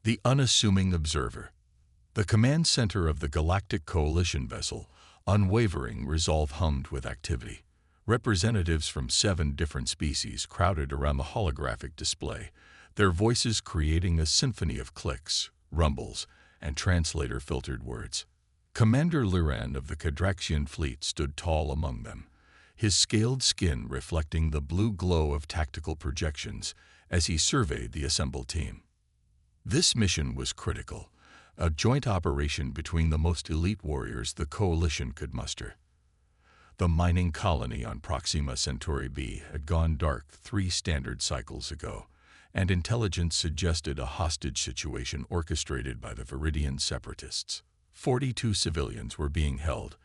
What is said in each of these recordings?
The unassuming observer. The command center of the Galactic Coalition vessel, unwavering resolve hummed with activity. Representatives from 7 different species crowded around the holographic display, their voices creating a symphony of clicks, rumbles, and translator-filtered words. Commander Liran of the Cadraxian fleet stood tall among them, his scaled skin reflecting the blue glow of tactical projections as he surveyed the assembled team. This mission was critical, a joint operation between the most elite warriors the Coalition could muster. The mining colony on Proxima Centauri b had gone dark 3 standard cycles ago, and intelligence suggested a hostage situation orchestrated by the Viridian separatists. 42 civilians were being held,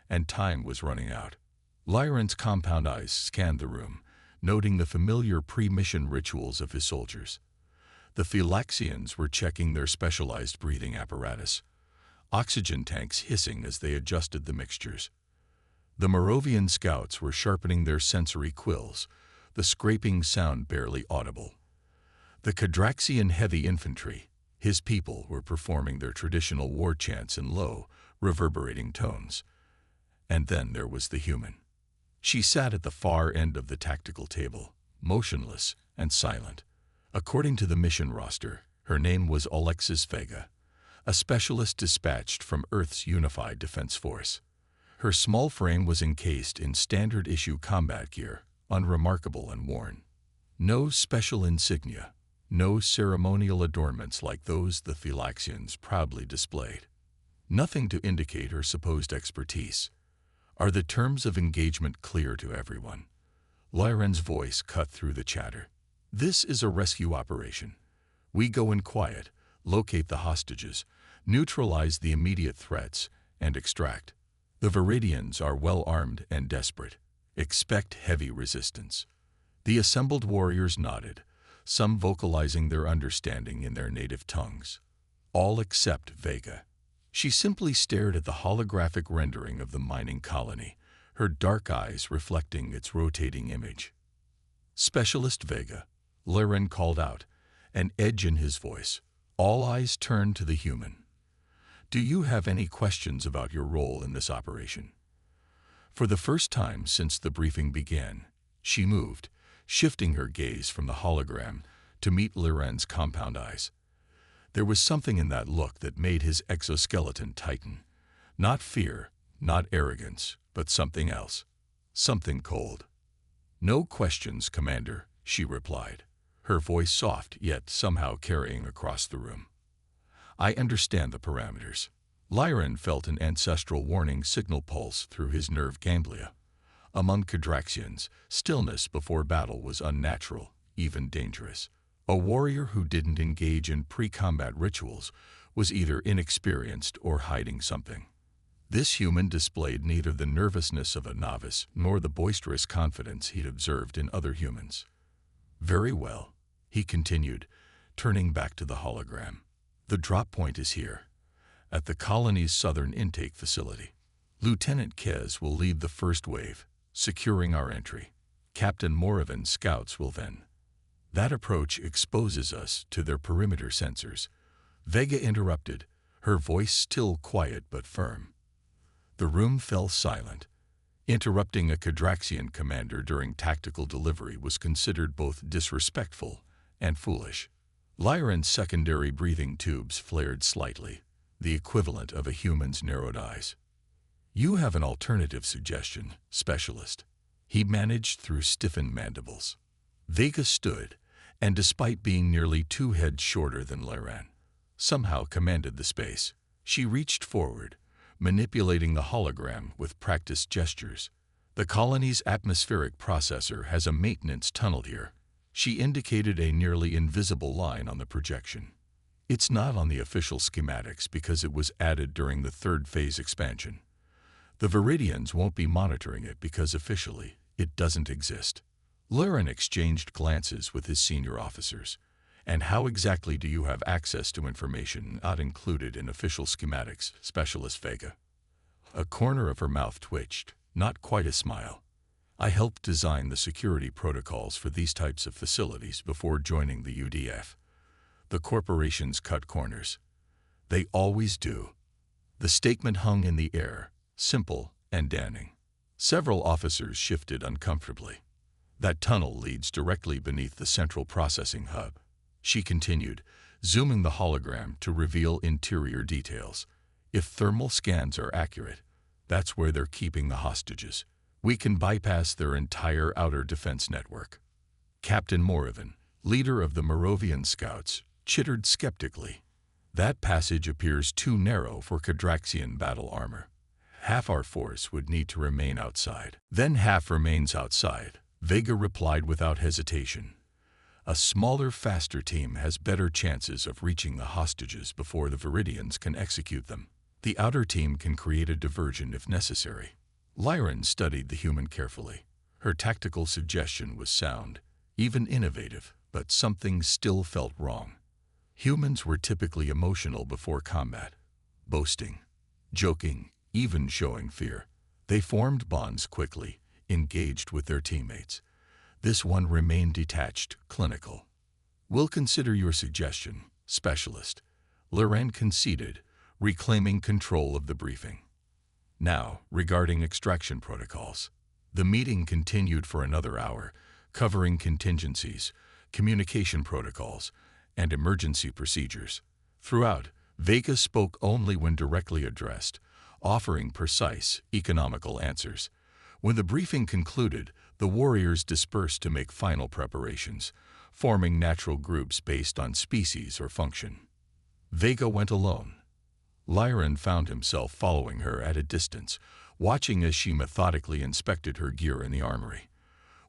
and time was running out. Lyran's compound eyes scanned the room, noting the familiar pre-mission rituals of his soldiers. The Philaxians were checking their specialized breathing apparatus, oxygen tanks hissing as they adjusted the mixtures. The Moravian scouts were sharpening their sensory quills, the scraping sound barely audible. The Cadraxian heavy infantry, his people, were performing their traditional war chants in low, reverberating tones. And then there was the human. She sat at the far end of the tactical table, motionless and silent. According to the mission roster, her name was Alexis Vega, a specialist dispatched from Earth's Unified Defense Force. Her small frame was encased in standard-issue combat gear, unremarkable and worn. No special insignia, no ceremonial adornments like those the Philaxians proudly displayed. Nothing to indicate her supposed expertise. Are the terms of engagement clear to everyone? Lyran's voice cut through the chatter. This is a rescue operation. We go in quiet, locate the hostages, neutralize the immediate threats, and extract. The Viridians are well armed and desperate. Expect heavy resistance. The assembled warriors nodded, some vocalizing their understanding in their native tongues. All except Vega. She simply stared at the holographic rendering of the mining colony, her dark eyes reflecting its rotating image. Specialist Vega, Lyran called out, an edge in his voice. All eyes turned to the human. Do you have any questions about your role in this operation? For the first time since the briefing began, she moved, shifting her gaze from the hologram to meet Lyran's compound eyes. There was something in that look that made his exoskeleton tighten. Not fear, not arrogance, but something else. Something cold. No questions, Commander, she replied, her voice soft yet somehow carrying across the room. I understand the parameters. Lyran felt an ancestral warning signal pulse through his nerve ganglia. Among Cadraxians, stillness before battle was unnatural, even dangerous. A warrior who didn't engage in pre-combat rituals was either inexperienced or hiding something. This human displayed neither the nervousness of a novice nor the boisterous confidence he'd observed in other humans. Very well, he continued, turning back to the hologram. The drop point is here, at the colony's southern intake facility. Lieutenant Kez will lead the first wave, securing our entry. Captain Moravin's scouts will then. That approach exposes us to their perimeter sensors. Vega interrupted, her voice still quiet but firm. The room fell silent. Interrupting a Cadraxian commander during tactical delivery was considered both disrespectful and foolish. Lyran's secondary breathing tubes flared slightly, the equivalent of a human's narrowed eyes. You have an alternative suggestion, Specialist. He managed through stiffened mandibles. Vega stood, and despite being nearly 2 heads shorter than Lyran, somehow commanded the space. She reached forward, manipulating the hologram with practiced gestures. The colony's atmospheric processor has a maintenance tunnel here. She indicated a nearly invisible line on the projection. It's not on the official schematics because it was added during the 3rd phase expansion. The Viridians won't be monitoring it because officially it doesn't exist. Lyran exchanged glances with his senior officers. And how exactly do you have access to information not included in official schematics, Specialist Vega? A corner of her mouth twitched, not quite a smile. I helped design the security protocols for these types of facilities before joining the UDF. The corporations cut corners. They always do. The statement hung in the air, simple and damning. Several officers shifted uncomfortably. That tunnel leads directly beneath the central processing hub. She continued, zooming the hologram to reveal interior details. If thermal scans are accurate, that's where they're keeping the hostages. We can bypass their entire outer defense network. Captain Moravin, leader of the Moravian Scouts, chittered skeptically. That passage appears too narrow for Cadraxian battle armor. Half our force would need to remain outside. Then half remains outside, Vega replied without hesitation. A smaller, faster team has better chances of reaching the hostages before the Viridians can execute them. The outer team can create a diversion if necessary. Lyran studied the human carefully. Her tactical suggestion was sound, even innovative, but something still felt wrong. Humans were typically emotional before combat, boasting, joking, even showing fear. They formed bonds quickly, engaged with their teammates. This one remained detached, clinical. We'll consider your suggestion, specialist. Lyran conceded, reclaiming control of the briefing. Now, regarding extraction protocols. The meeting continued for another hour, covering contingencies, communication protocols, and emergency procedures. Throughout, Vega spoke only when directly addressed, offering precise, economical answers. When the briefing concluded, the warriors dispersed to make final preparations, forming natural groups based on species or function. Vega went alone. Lyran found himself following her at a distance, watching as she methodically inspected her gear in the armory.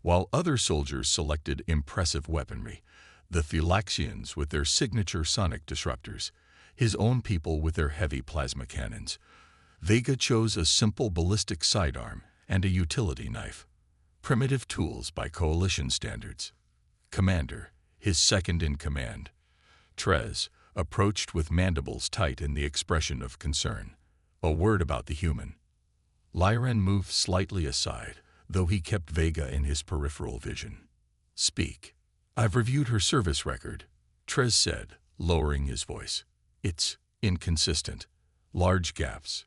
While other soldiers selected impressive weaponry, the Thelaxians with their signature sonic disruptors, his own people with their heavy plasma cannons, Vega chose a simple ballistic sidearm and a utility knife. Primitive tools by Coalition standards. Commander, his second in command, Trez, approached with mandibles tight in the expression of concern. A word about the human. Lyran moved slightly aside, though he kept Vega in his peripheral vision. Speak. I've reviewed her service record, Trez said, lowering his voice. It's inconsistent. Large gaps.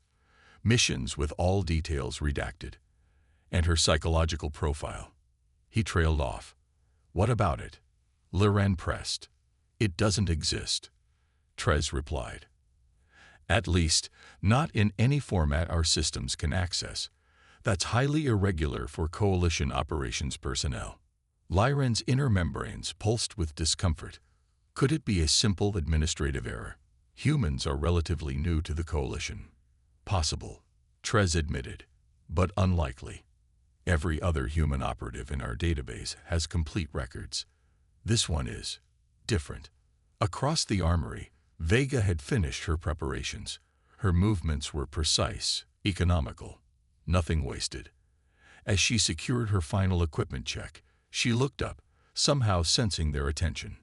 Missions with all details redacted. And her psychological profile. He trailed off. What about it? Lyran pressed. It doesn't exist. Trez replied. At least, not in any format our systems can access. That's highly irregular for Coalition operations personnel. Lyran's inner membranes pulsed with discomfort. Could it be a simple administrative error? Humans are relatively new to the Coalition. Possible, Trez admitted, but unlikely. Every other human operative in our database has complete records. This one is different. Across the armory, Vega had finished her preparations. Her movements were precise, economical, nothing wasted. As she secured her final equipment check, she looked up, somehow sensing their attention.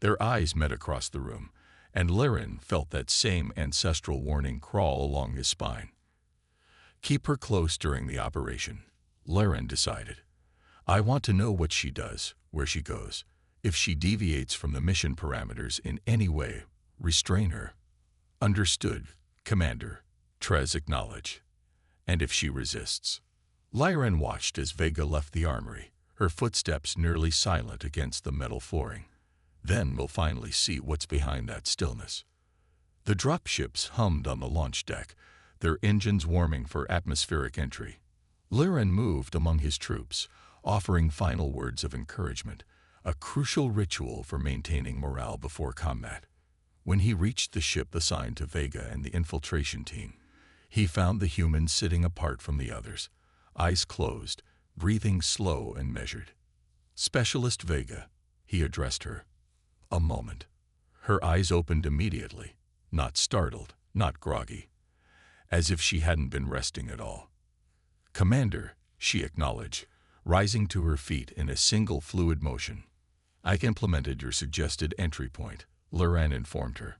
Their eyes met across the room, and Lyran felt that same ancestral warning crawl along his spine. Keep her close during the operation, Lyran decided. I want to know what she does, where she goes. If she deviates from the mission parameters in any way, restrain her. Understood, Commander, Trez acknowledged. And if she resists? Lyran watched as Vega left the armory, her footsteps nearly silent against the metal flooring. Then we'll finally see what's behind that stillness. The dropships hummed on the launch deck, their engines warming for atmospheric entry. Lyran moved among his troops, offering final words of encouragement, a crucial ritual for maintaining morale before combat. When he reached the ship assigned to Vega and the infiltration team, he found the human sitting apart from the others, eyes closed, breathing slow and measured. Specialist Vega, he addressed her. A moment. Her eyes opened immediately, not startled, not groggy, as if she hadn't been resting at all. Commander, she acknowledged, rising to her feet in a single fluid motion. I implemented your suggested entry point, Lyran informed her.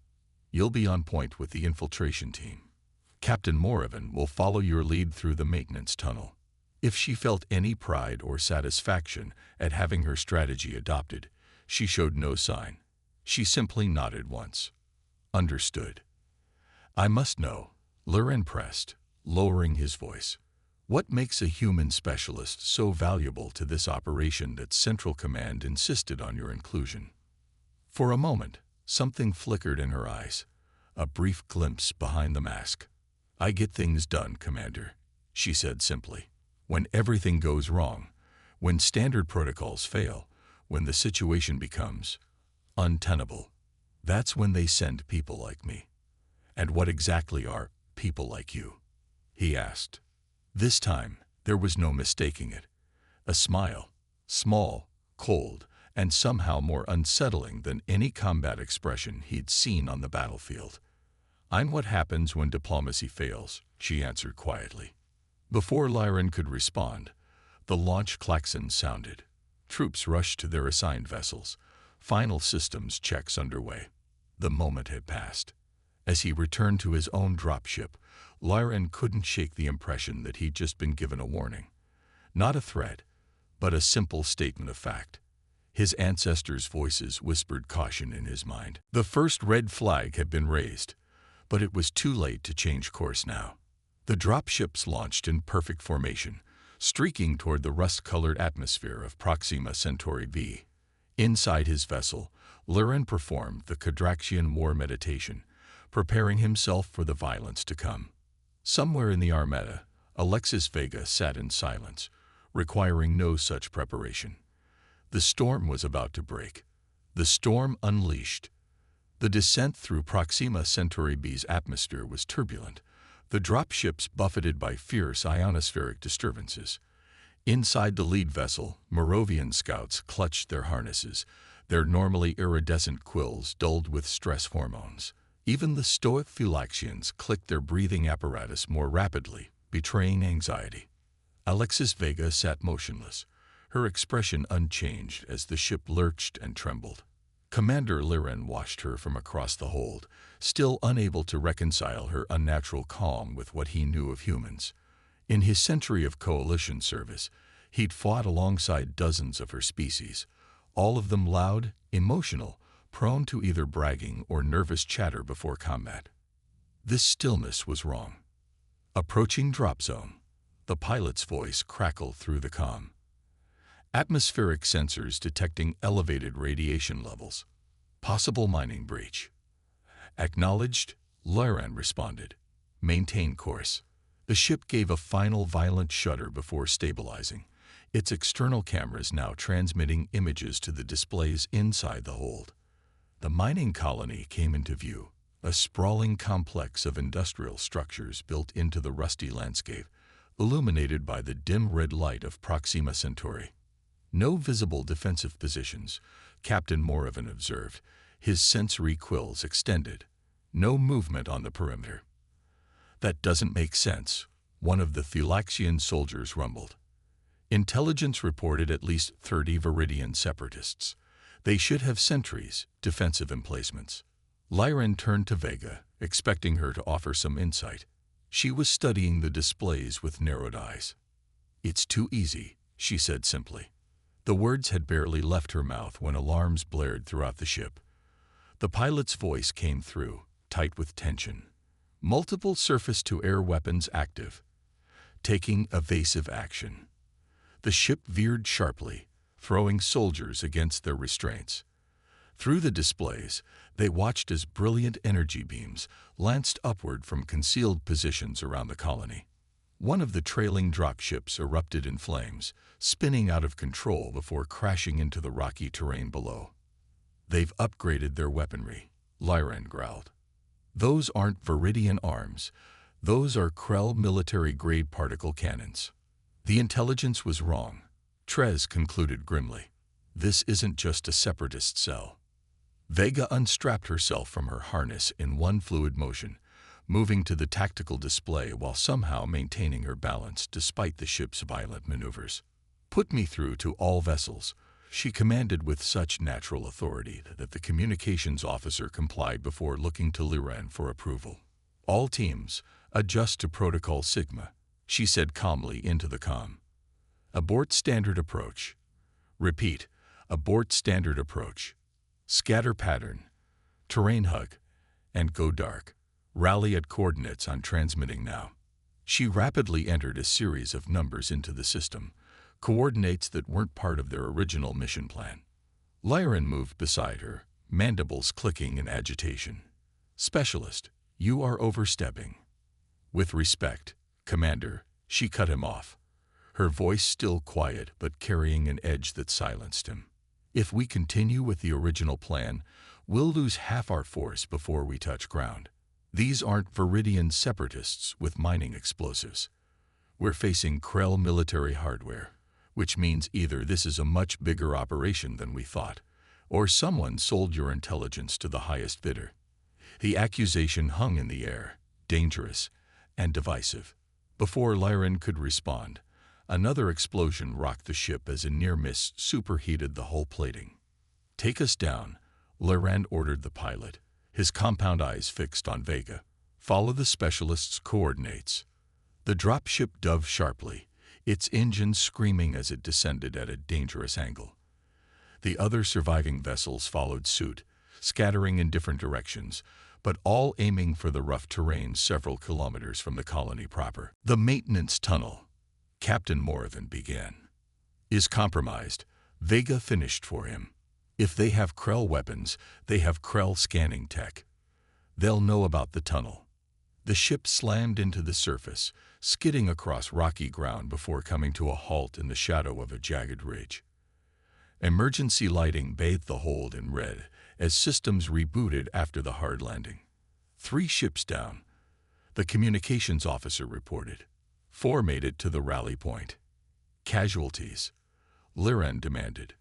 You'll be on point with the infiltration team. Captain Moravin will follow your lead through the maintenance tunnel. If she felt any pride or satisfaction at having her strategy adopted, she showed no sign. She simply nodded once. Understood. I must know, Luren pressed, lowering his voice. What makes a human specialist so valuable to this operation that Central Command insisted on your inclusion? For a moment, something flickered in her eyes, a brief glimpse behind the mask. I get things done, Commander, she said simply. When everything goes wrong, when standard protocols fail, when the situation becomes untenable, that's when they send people like me. And what exactly are people like you? He asked. This time, there was no mistaking it. A smile, small, cold, and somehow more unsettling than any combat expression he'd seen on the battlefield. I'm what happens when diplomacy fails, she answered quietly. Before Lyran could respond, the launch klaxon sounded. Troops rushed to their assigned vessels, final systems checks underway. The moment had passed. As he returned to his own dropship, Lyran couldn't shake the impression that he'd just been given a warning. Not a threat, but a simple statement of fact. His ancestors' voices whispered caution in his mind. The first red flag had been raised, but it was too late to change course now. The dropships launched in perfect formation, streaking toward the rust-colored atmosphere of Proxima Centauri b. Inside his vessel, Lyran performed the Cadraxian war meditation, preparing himself for the violence to come. Somewhere in the Armada, Alexis Vega sat in silence, requiring no such preparation. The storm was about to break. The storm unleashed. The descent through Proxima Centauri b's atmosphere was turbulent, the dropships buffeted by fierce ionospheric disturbances. Inside the lead vessel, Moravian scouts clutched their harnesses, their normally iridescent quills dulled with stress hormones. Even the stoic Phylaxians clicked their breathing apparatus more rapidly, betraying anxiety. Alexis Vega sat motionless, her expression unchanged as the ship lurched and trembled. Commander Lyran watched her from across the hold, still unable to reconcile her unnatural calm with what he knew of humans. In his century of coalition service, he'd fought alongside dozens of her species, all of them loud, emotional, prone to either bragging or nervous chatter before combat. This stillness was wrong. Approaching drop zone, the pilot's voice crackled through the comm. Atmospheric sensors detecting elevated radiation levels. Possible mining breach. Acknowledged, Lyran responded. Maintain course. The ship gave a final violent shudder before stabilizing, its external cameras now transmitting images to the displays inside the hold. The mining colony came into view, a sprawling complex of industrial structures built into the rusty landscape, illuminated by the dim red light of Proxima Centauri. No visible defensive positions, Captain Moravan observed, his sensory quills extended. No movement on the perimeter. That doesn't make sense, one of the Phylaxian soldiers rumbled. Intelligence reported at least 30 Viridian separatists. They should have sentries, defensive emplacements. Lyran turned to Vega, expecting her to offer some insight. She was studying the displays with narrowed eyes. It's too easy, she said simply. The words had barely left her mouth when alarms blared throughout the ship. The pilot's voice came through, tight with tension. Multiple surface-to-air weapons active. Taking evasive action. The ship veered sharply, throwing soldiers against their restraints. Through the displays, they watched as brilliant energy beams lanced upward from concealed positions around the colony. One of the trailing dropships erupted in flames, spinning out of control before crashing into the rocky terrain below. They've upgraded their weaponry, Lyran growled. Those aren't Viridian arms. Those are Krell military-grade particle cannons. The intelligence was wrong, Trez concluded grimly. This isn't just a separatist cell. Vega unstrapped herself from her harness in one fluid motion, moving to the tactical display while somehow maintaining her balance despite the ship's violent maneuvers. Put me through to all vessels, she commanded with such natural authority that the communications officer complied before looking to Lyran for approval. All teams, adjust to Protocol Sigma, she said calmly into the comm. Abort standard approach. Repeat, abort standard approach. Scatter pattern, terrain hug, and go dark. Rally at coordinates on transmitting now. She rapidly entered a series of numbers into the system, coordinates that weren't part of their original mission plan. Lyran moved beside her, mandibles clicking in agitation. Specialist, you are overstepping. With respect, Commander, she cut him off, her voice still quiet but carrying an edge that silenced him. If we continue with the original plan, we'll lose half our force before we touch ground. These aren't Viridian separatists with mining explosives. We're facing Krell military hardware, which means either this is a much bigger operation than we thought, or someone sold your intelligence to the highest bidder. The accusation hung in the air, dangerous and divisive. Before Lyran could respond, another explosion rocked the ship as a near-miss superheated the hull plating. Take us down, Lyran ordered the pilot, his compound eyes fixed on Vega. Follow the specialist's coordinates. The dropship dove sharply, its engine screaming as it descended at a dangerous angle. The other surviving vessels followed suit, scattering in different directions, but all aiming for the rough terrain several kilometers from the colony proper. The maintenance tunnel, Captain Morven began, is compromised. Vega finished for him. If they have Krell weapons, they have Krell scanning tech. They'll know about the tunnel. The ship slammed into the surface, skidding across rocky ground before coming to a halt in the shadow of a jagged ridge. Emergency lighting bathed the hold in red as systems rebooted after the hard landing. 3 ships down, the communications officer reported. 4 made it to the rally point. Casualties, Lyran demanded.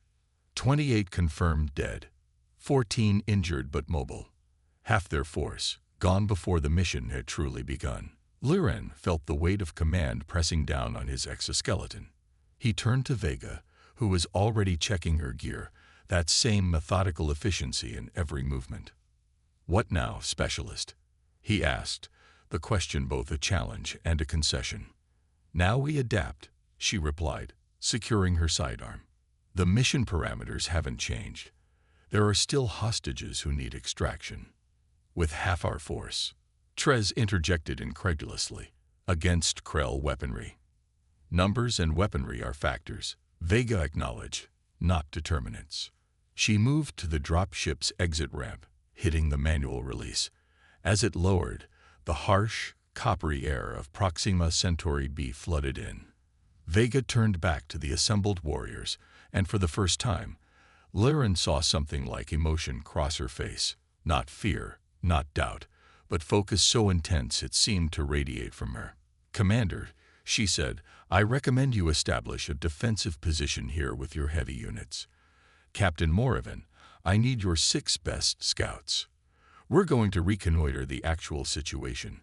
28 confirmed dead, 14 injured but mobile. Half their force, gone before the mission had truly begun. Lyran felt the weight of command pressing down on his exoskeleton. He turned to Vega, who was already checking her gear, that same methodical efficiency in every movement. What now, Specialist? He asked, the question both a challenge and a concession. Now we adapt, she replied, securing her sidearm. The mission parameters haven't changed. There are still hostages who need extraction. With half our force, Trez interjected incredulously, against Krell weaponry. Numbers and weaponry are factors, Vega acknowledged, not determinants. She moved to the dropship's exit ramp, hitting the manual release. As it lowered, the harsh, coppery air of Proxima Centauri B flooded in. Vega turned back to the assembled warriors, and for the first time, Lyran saw something like emotion cross her face. Not fear, not doubt, but focus so intense it seemed to radiate from her. Commander, she said, I recommend you establish a defensive position here with your heavy units. Captain Morven, I need your 6 best scouts. We're going to reconnoiter the actual situation,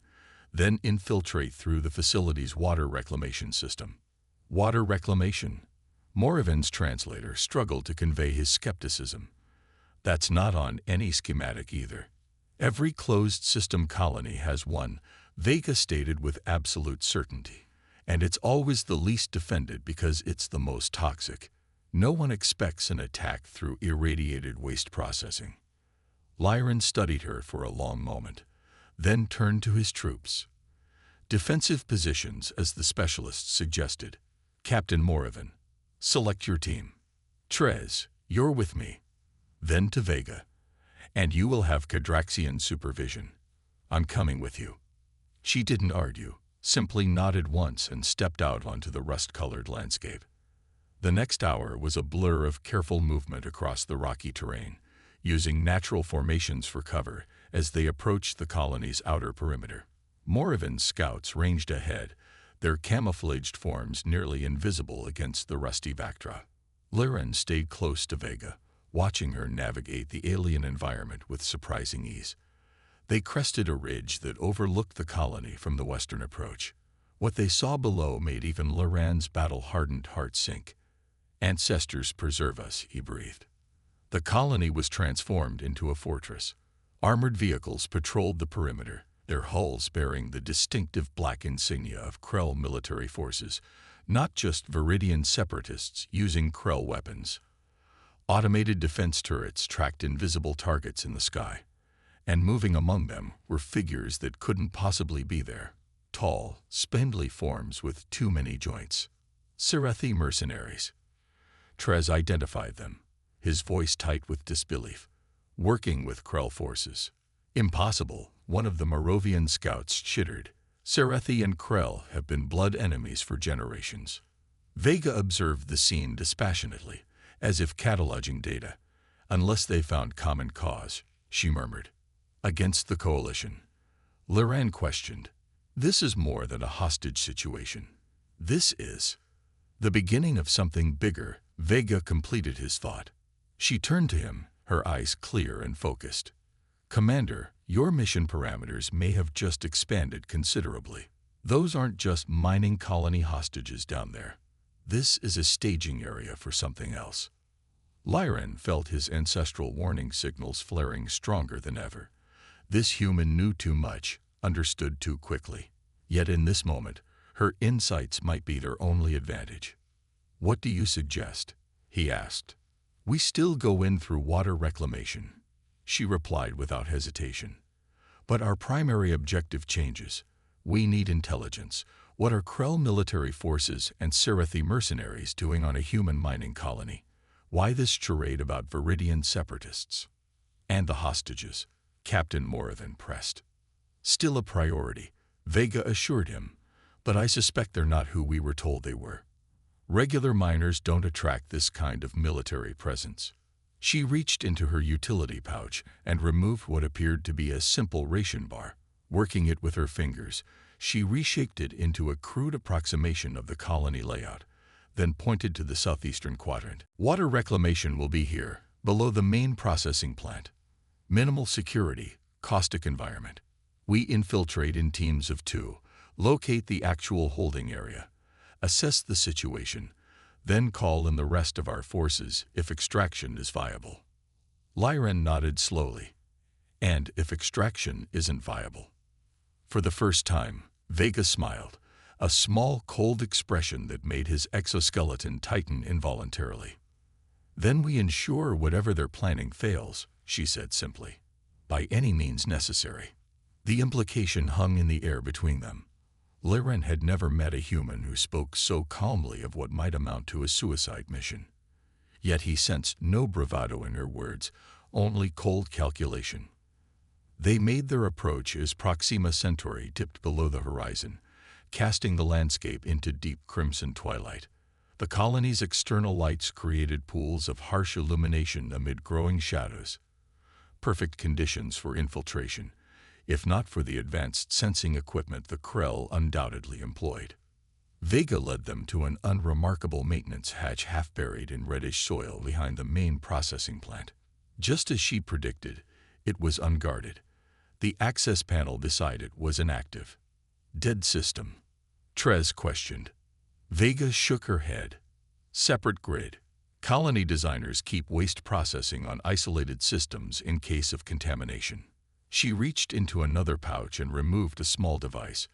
then infiltrate through the facility's water reclamation system. Water reclamation? Morven's translator struggled to convey his skepticism. That's not on any schematic either. Every closed system colony has one, Vega stated with absolute certainty. And it's always the least defended because it's the most toxic. No one expects an attack through irradiated waste processing. Lyran studied her for a long moment, then turned to his troops. Defensive positions, as the specialist suggested. Captain Morven, select your team. Trez, you're with me. Then to Vega. And you will have Cadraxian supervision. I'm coming with you. She didn't argue, simply nodded once and stepped out onto the rust-colored landscape. The next hour was a blur of careful movement across the rocky terrain, using natural formations for cover as they approached the colony's outer perimeter. Morven's scouts ranged ahead, their camouflaged forms nearly invisible against the rusty backdrop. Lyran stayed close to Vega, watching her navigate the alien environment with surprising ease. They crested a ridge that overlooked the colony from the western approach. What they saw below made even Lyran's battle-hardened heart sink. Ancestors preserve us, he breathed. The colony was transformed into a fortress. Armored vehicles patrolled the perimeter, their hulls bearing the distinctive black insignia of Krell military forces, not just Viridian separatists using Krell weapons. Automated defense turrets tracked invisible targets in the sky, and moving among them were figures that couldn't possibly be there. Tall, spindly forms with too many joints. HFY mercenaries. Trez identified them, his voice tight with disbelief. Working with Krell forces. Impossible, one of the Moravian scouts chittered. HFY and Krell have been blood enemies for generations. Vega observed the scene dispassionately, as if cataloging data. Unless they found common cause, she murmured. Against the coalition. Liran questioned. This is more than a hostage situation. This is the beginning of something bigger. Vega completed his thought. She turned to him, her eyes clear and focused. Commander, your mission parameters may have just expanded considerably. Those aren't just mining colony hostages down there. This is a staging area for something else. Liran felt his ancestral warning signals flaring stronger than ever. This human knew too much, understood too quickly. Yet in this moment, her insights might be their only advantage. What do you suggest? He asked. We still go in through water reclamation, she replied without hesitation. But our primary objective changes. We need intelligence. What are Krell military forces and HFY mercenaries doing on a human mining colony? Why this charade about Viridian separatists? And the hostages, Captain Morathan pressed. Still a priority, Vega assured him, but I suspect they're not who we were told they were. Regular miners don't attract this kind of military presence. She reached into her utility pouch and removed what appeared to be a simple ration bar. Working it with her fingers, she reshaped it into a crude approximation of the colony layout, then pointed to the southeastern quadrant. Water reclamation will be here, below the main processing plant. Minimal security, caustic environment. We infiltrate in teams of 2, locate the actual holding area, assess the situation, then call in the rest of our forces if extraction is viable. Liran nodded slowly. And if extraction isn't viable? For the first time, Vega smiled, a small, cold expression that made his exoskeleton tighten involuntarily. Then we ensure whatever they're planning fails, she said simply. By any means necessary. The implication hung in the air between them. Liran had never met a human who spoke so calmly of what might amount to a suicide mission. Yet he sensed no bravado in her words, only cold calculation. They made their approach as Proxima Centauri dipped below the horizon, casting the landscape into deep crimson twilight. The colony's external lights created pools of harsh illumination amid growing shadows. Perfect conditions for infiltration, if not for the advanced sensing equipment the Krell undoubtedly employed. Vega led them to an unremarkable maintenance hatch half buried in reddish soil behind the main processing plant. Just as she predicted, it was unguarded. The access panel beside it was inactive. Dead system? Trez questioned. Vega shook her head. Separate grid. Colony designers keep waste processing on isolated systems in case of contamination. She reached into another pouch and removed a small device,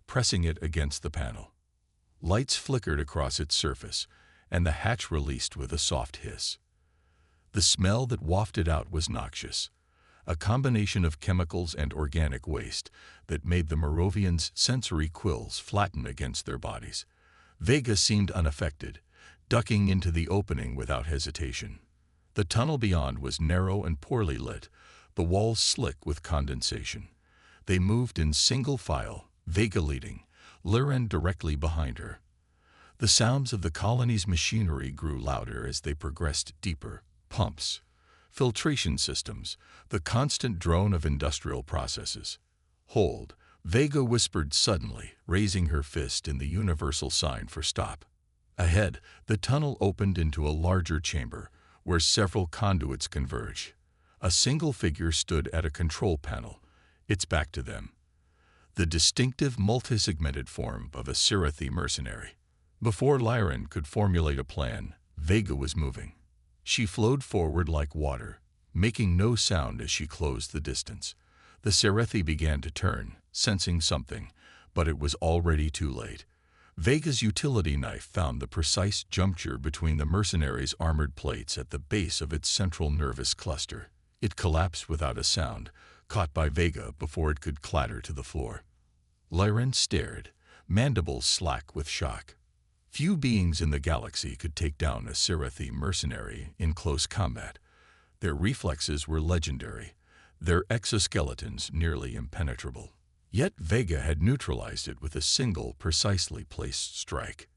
pressing it against the panel. Lights flickered across its surface, and the hatch released with a soft hiss. The smell that wafted out was noxious, a combination of chemicals and organic waste that made the Moravians' sensory quills flatten against their bodies. Vega seemed unaffected, ducking into the opening without hesitation. The tunnel beyond was narrow and poorly lit, the walls slick with condensation. They moved in single file, Vega leading, Liran directly behind her. The sounds of the colony's machinery grew louder as they progressed deeper. Pumps, filtration systems, the constant drone of industrial processes. Hold, Vega whispered suddenly, raising her fist in the universal sign for stop. Ahead, the tunnel opened into a larger chamber, where several conduits converged. A single figure stood at a control panel, its back to them. The distinctive multi-segmented form of a HFY mercenary. Before Liran could formulate a plan, Vega was moving. She flowed forward like water, making no sound as she closed the distance. The HFY began to turn, sensing something, but it was already too late. Vega's utility knife found the precise juncture between the mercenaries' armored plates at the base of its central nervous cluster. It collapsed without a sound, caught by Vega before it could clatter to the floor. Lyran stared, mandibles slack with shock. Few beings in the galaxy could take down a Serathi mercenary in close combat. Their reflexes were legendary, their exoskeletons nearly impenetrable. Yet Vega had neutralized it with a single, precisely placed strike.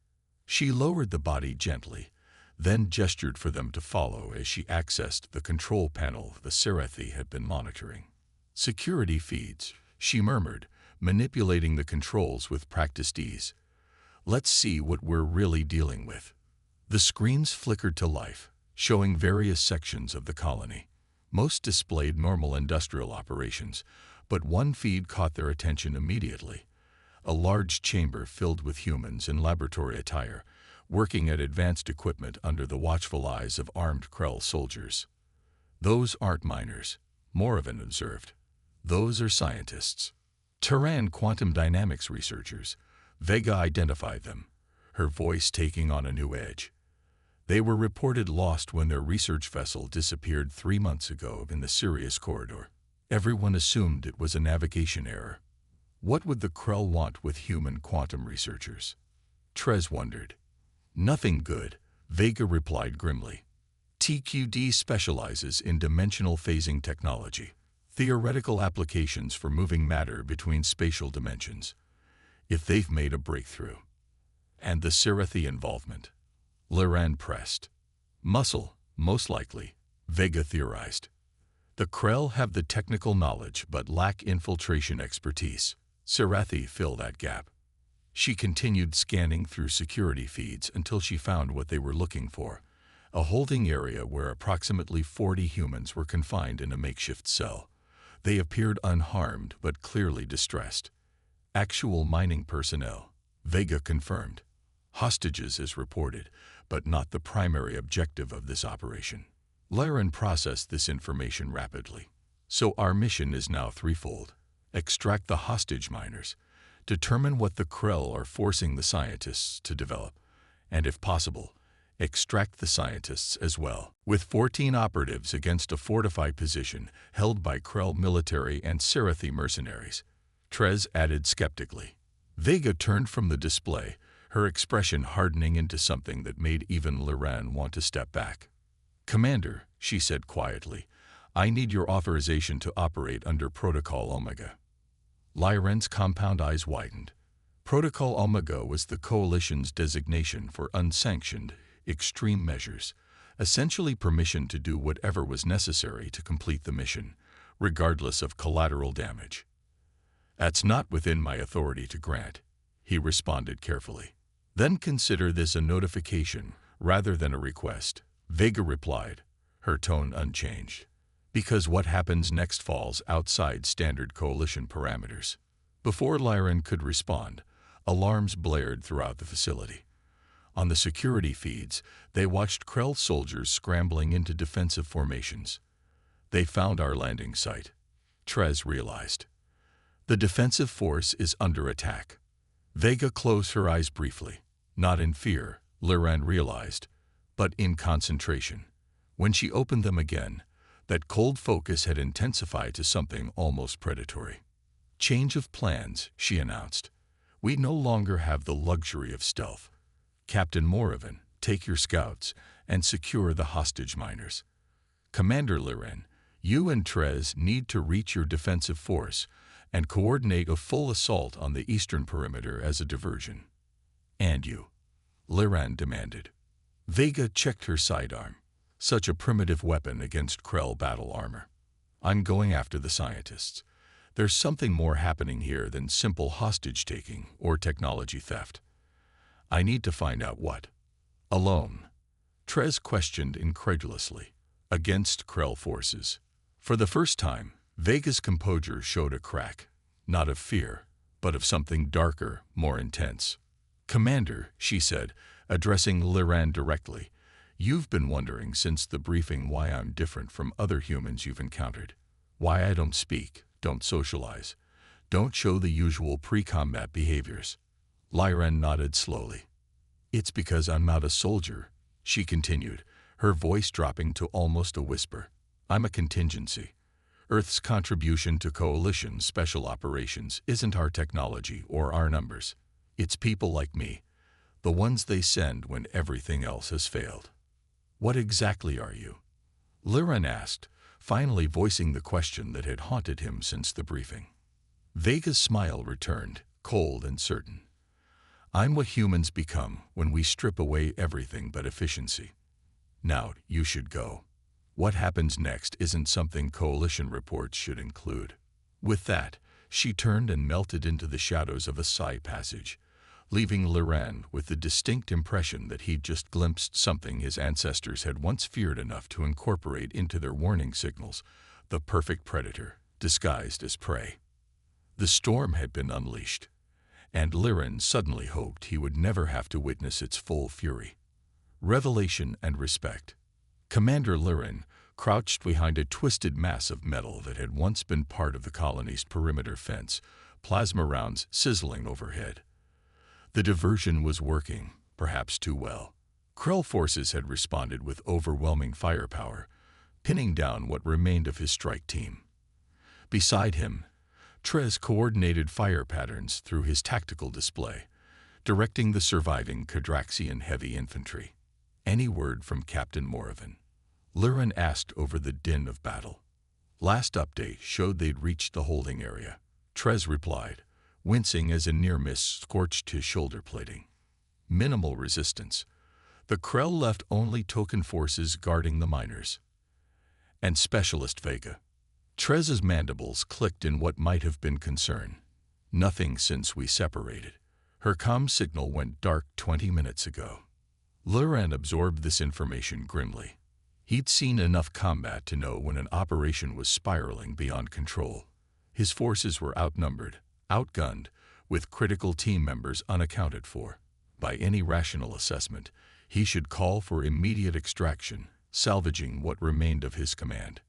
She lowered the body gently, then gestured for them to follow as she accessed the control panel the Serathi had been monitoring. "Security feeds," she murmured, manipulating the controls with practiced ease. "Let's see what we're really dealing with." The screens flickered to life, showing various sections of the colony. Most displayed normal industrial operations, but one feed caught their attention immediately. A large chamber filled with humans in laboratory attire, working at advanced equipment under the watchful eyes of armed Krell soldiers. "Those aren't miners," Moravin observed. "Those are scientists. Terran quantum dynamics researchers." Vega identified them, her voice taking on a new edge. "They were reported lost when their research vessel disappeared 3 months ago in the Sirius corridor. Everyone assumed it was a navigation error. What would the Krell want with human quantum researchers?" Trez wondered. "Nothing good," Vega replied grimly. "TQD specializes in dimensional phasing technology, theoretical applications for moving matter between spatial dimensions. If they've made a breakthrough." "And the Serathi involvement?" Lyran pressed. "Muscle, most likely," Vega theorized. "The Krell have the technical knowledge but lack infiltration expertise. Serathi fill that gap." She continued scanning through security feeds until she found what they were looking for, a holding area where approximately 40 humans were confined in a makeshift cell. They appeared unharmed but clearly distressed. "Actual mining personnel," Vega confirmed. "Hostages as reported, but not the primary objective of this operation." Lyran processed this information rapidly. "So our mission is now threefold. Extract the hostage miners, determine what the Krell are forcing the scientists to develop, and if possible, extract the scientists as well." With 14 operatives against a fortified position held by Krell military and Serathi mercenaries, Trez added skeptically. Vega turned from the display, her expression hardening into something that made even Lyran want to step back. "Commander," she said quietly, "I need your authorization to operate under Protocol Omega." Lyran's compound eyes widened. Protocol Omega was the Coalition's designation for unsanctioned, extreme measures, essentially permission to do whatever was necessary to complete the mission, regardless of collateral damage. "That's not within my authority to grant," he responded carefully. "Then consider this a notification rather than a request," Vega replied, her tone unchanged. "Because what happens next falls outside standard Coalition parameters." Before Lyran could respond, alarms blared throughout the facility. On the security feeds, they watched Krell soldiers scrambling into defensive formations. "They found our landing site," Trez realized. "The defensive force is under attack." Vega closed her eyes briefly, not in fear, Lyran realized, but in concentration. When she opened them again, that cold focus had intensified to something almost predatory. "Change of plans," she announced. "We no longer have the luxury of stealth. Captain Moravin, take your scouts and secure the hostage miners. Commander Lyran, you and Trez need to reach your defensive force and coordinate a full assault on the eastern perimeter as a diversion." "And you?" Lyran demanded. Vega checked her sidearm. Such a primitive weapon against Krell battle armor. "I'm going after the scientists. There's something more happening here than simple hostage-taking or technology theft. I need to find out what." "Alone?" Trez questioned incredulously. "Against Krell forces." For the first time, Vega's composure showed a crack, not of fear, but of something darker, more intense. "Commander," she said, addressing Lyran directly, "you've been wondering since the briefing why I'm different from other humans you've encountered. Why I don't speak, don't socialize, don't show the usual pre-combat behaviors. Lyran nodded slowly. "It's because I'm not a soldier," she continued, her voice dropping to almost a whisper. "I'm a contingency. Earth's contribution to Coalition special operations isn't our technology or our numbers. It's people like me, the ones they send when everything else has failed." "What exactly are you?" Lyran asked, finally voicing the question that had haunted him since the briefing. Vega's smile returned, cold and certain. "I'm what humans become when we strip away everything but efficiency. Now, you should go. What happens next isn't something Coalition reports should include." With that, she turned and melted into the shadows of a psi passage, leaving Lyran with the distinct impression that he'd just glimpsed something his ancestors had once feared enough to incorporate into their warning signals, the perfect predator, disguised as prey. The storm had been unleashed, and Lyran suddenly hoped he would never have to witness its full fury. Revelation and respect. Commander Lyran crouched behind a twisted mass of metal that had once been part of the colony's perimeter fence, plasma rounds sizzling overhead. The diversion was working, perhaps too well. Krell forces had responded with overwhelming firepower, pinning down what remained of his strike team. Beside him, Trez coordinated fire patterns through his tactical display, directing the surviving Cadraxian heavy infantry. "Any word from Captain Moravin?" Lyran asked over the din of battle. "Last update showed they'd reached the holding area," Trez replied, wincing as a near miss scorched his shoulder plating. "Minimal resistance. The Krell left only token forces guarding the miners." "And Specialist Vega?" Trez's mandibles clicked in what might have been concern. "Nothing since we separated. Her comm signal went dark 20 minutes ago." Lyran absorbed this information grimly. He'd seen enough combat to know when an operation was spiraling beyond control. His forces were outnumbered, outgunned, with critical team members unaccounted for. By any rational assessment, he should call for immediate extraction, salvaging what remained of his command.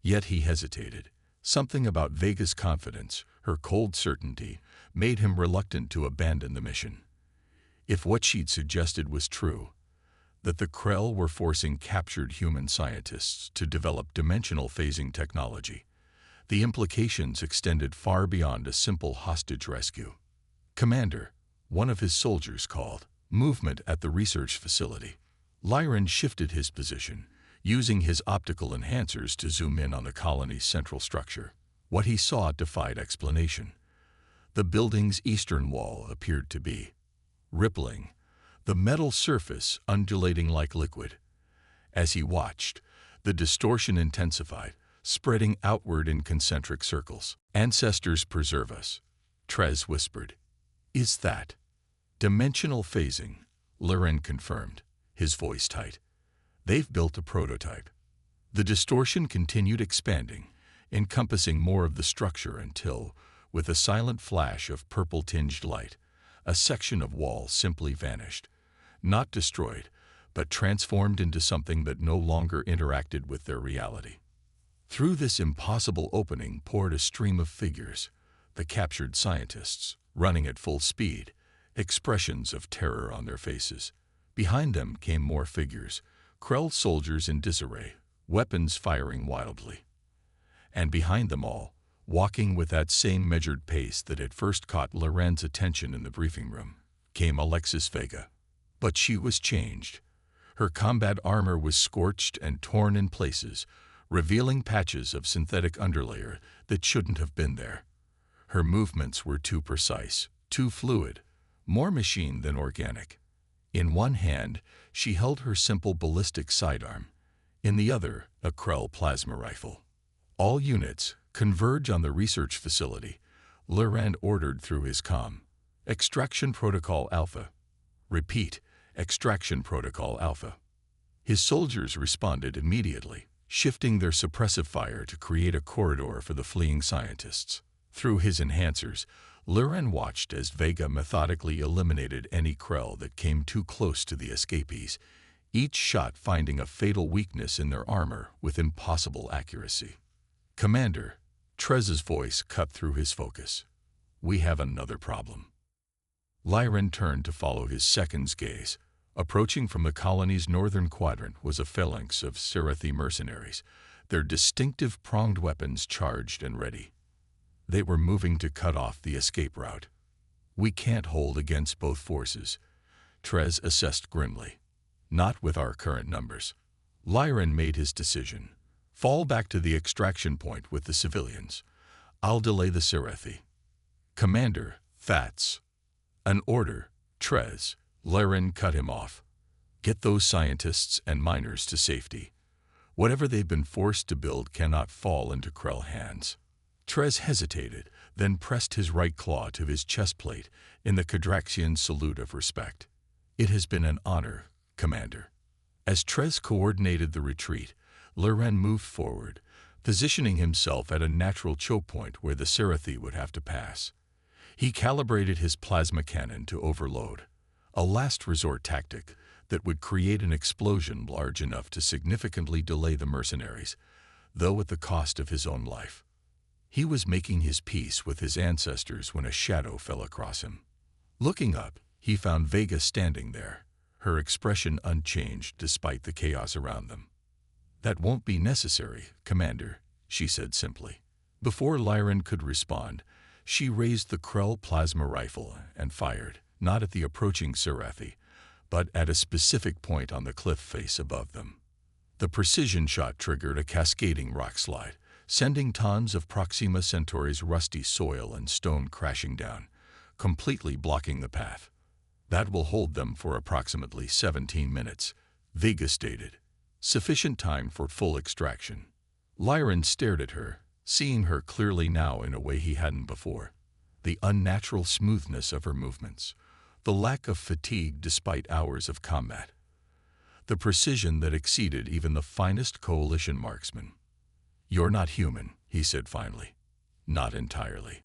Yet he hesitated. Something about Vega's confidence, her cold certainty, made him reluctant to abandon the mission. If what she'd suggested was true, that the Krell were forcing captured human scientists to develop dimensional phasing technology, the implications extended far beyond a simple hostage rescue. "Commander," one of his soldiers called. Movement at the research facility. Lyran shifted his position, using his optical enhancers to zoom in on the colony's central structure. What he saw defied explanation. The building's eastern wall appeared to be rippling, the metal surface undulating like liquid. As he watched, the distortion intensified, spreading outward in concentric circles. "Ancestors preserve us," Trez whispered. "Is that?" "Dimensional phasing," Lyran confirmed, his voice tight. "They've built a prototype." The distortion continued expanding, encompassing more of the structure until, with a silent flash of purple-tinged light, a section of wall simply vanished. Not destroyed, but transformed into something that no longer interacted with their reality. Through this impossible opening poured a stream of figures, the captured scientists, running at full speed, expressions of terror on their faces. Behind them came more figures, Krell soldiers in disarray, weapons firing wildly. And behind them all, walking with that same measured pace that had first caught Lyran's attention in the briefing room, came Alexis Vega. But she was changed. Her combat armor was scorched and torn in places, revealing patches of synthetic underlayer that shouldn't have been there. Her movements were too precise, too fluid, more machine than organic. In one hand, she held her simple ballistic sidearm. In the other, a Krell plasma rifle. "All units, converge on the research facility," Lyran ordered through his comm. "Extraction Protocol Alpha." "Repeat, Extraction Protocol Alpha." His soldiers responded immediately, shifting their suppressive fire to create a corridor for the fleeing scientists. Through his enhancers, Lyran watched as Vega methodically eliminated any Krell that came too close to the escapees, each shot finding a fatal weakness in their armor with impossible accuracy. "Commander," Trez's voice cut through his focus. "We have another problem." Lyran turned to follow his second's gaze. Approaching from the colony's northern quadrant was a phalanx of Serathi mercenaries, their distinctive pronged weapons charged and ready. They were moving to cut off the escape route. "We can't hold against both forces," Trez assessed grimly. "Not with our current numbers." Lyran made his decision. "Fall back to the extraction point with the civilians. I'll delay the Serathi." "Commander, that's..." "An order, Trez." Lyran cut him off. "Get those scientists and miners to safety. Whatever they've been forced to build cannot fall into Krell hands." Trez hesitated, then pressed his right claw to his chest plate in the Cadraxian salute of respect. "It has been an honor, Commander." As Trez coordinated the retreat, Lyran moved forward, positioning himself at a natural choke point where the Serathi would have to pass. He calibrated his plasma cannon to overload, a last resort tactic that would create an explosion large enough to significantly delay the mercenaries, though at the cost of his own life. He was making his peace with his ancestors when a shadow fell across him. Looking up, he found Vega standing there, her expression unchanged despite the chaos around them. "That won't be necessary, Commander," she said simply. Before Lyran could respond, she raised the Krell plasma rifle and fired, not at the approaching Serathi, but at a specific point on the cliff face above them. The precision shot triggered a cascading rock slide, sending tons of Proxima Centauri's rusty soil and stone crashing down, completely blocking the path. "That will hold them for approximately 17 minutes, Vega stated. "Sufficient time for full extraction." Lyran stared at her, seeing her clearly now in a way he hadn't before. The unnatural smoothness of her movements, the lack of fatigue despite hours of combat, the precision that exceeded even the finest coalition marksman. "You're not human," he said finally. "Not entirely."